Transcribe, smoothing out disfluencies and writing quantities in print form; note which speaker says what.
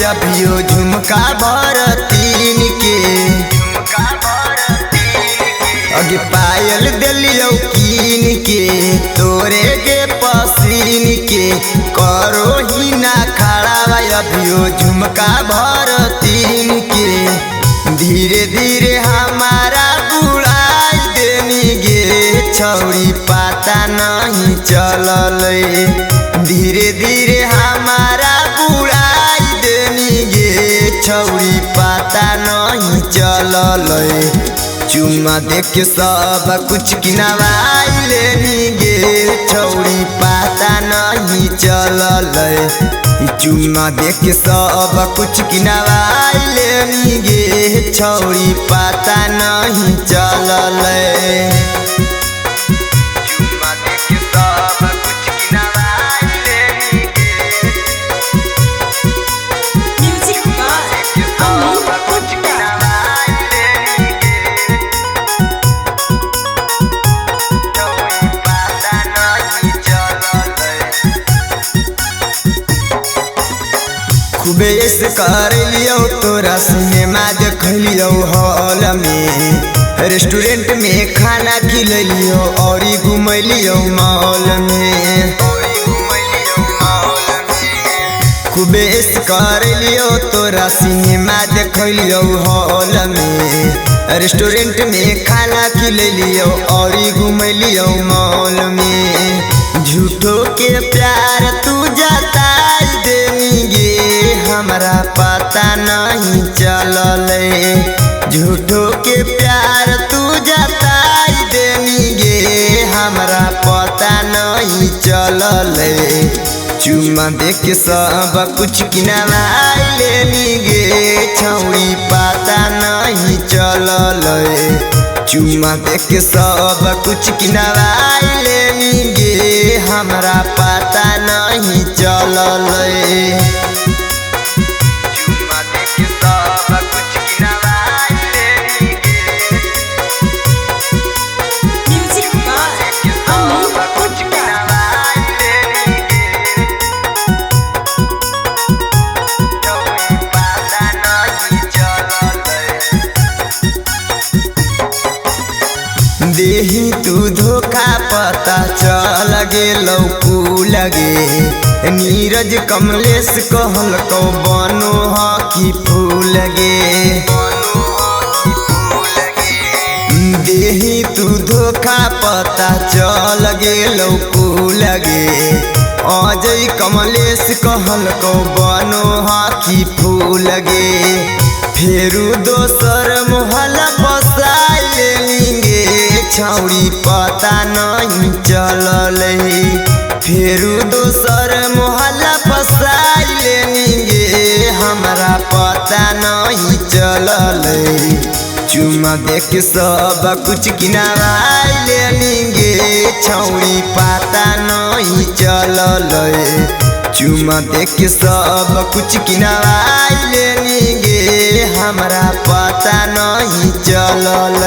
Speaker 1: अभियो झुमका भर तीन के अगे पायल दिलियो कीन के तोरे के पसीन के करो ही ना खड़ा अभियो झुमका भर तीन के धीरे धीरे हमारा बुढ़ाई देनी गे छौड़ी पता नहीं चलल धीरे धीरे हमारा बुढ़ाई देनी गे छौड़ी पता नहीं चलल चुम्मा देख के सब कुछ किनवाई लेनी गे छौड़ी पता नहीं चलल चुम्मा देख के सब कुछ किनवाई लेनी गे छौड़ी पता नहीं चलल चुम्मा देख के सब कुछ किनवाई लेनी गे
Speaker 2: म्यूजिक बाय
Speaker 1: सब कुछ किनवाई लेनी गे छौड़ी पता नहीं चलल खूबे से कर लियो तोरा सिनेमा देख लियो हॉल में रेस्टोरेंट में खाना खिलियो और घूम लियो मॉल में खूबे से कर लियो तोरा सिनेमा देख लियो हॉल में रेस्टोरेंट में खाना खिलियो और घूम लियो मॉल में झूठो के प्यार तू जताई देनी गे हमरा पता नहीं चलल झूठो के प्यार तू जताई देनी गे हमरा पता नहीं चलल चुम्मा देख के सब कुछ किनवाई लेनी गे छौड़ी पता नहीं चलल चुम्मा देख के सब कुछ किनवाई लेनी गे हमरा पता नहीं चलल चुम्मा देख के सब कुछ किनवाई लेनी गे
Speaker 2: म्यूजिक बाय
Speaker 1: सब कुछ किनवाई लेनी गे छौड़ी पता नहीं चलल देही तू धोखा पता चल गेलौ लगे नीरज कमलेश कहल को बनो हकी फूल गे देही तू धोखा पता चल गेलौ लगे अजय कमलेश कहल को बनो हकी फूल गे फेरू दोसर मोहल्ला बसाई लेनी गे छौड़ी पता नहीं चलल फेरू दोसर मोहल्ला बसाई लेनी गे हमरा पता नहीं चलल चुम्मा देख के सब कुछ किनवाई लेनी गे छौड़ी पता नहीं चलल चुम्मा देख के सब कुछ किनवाई लेनी गे हमरा पता नहीं चलल।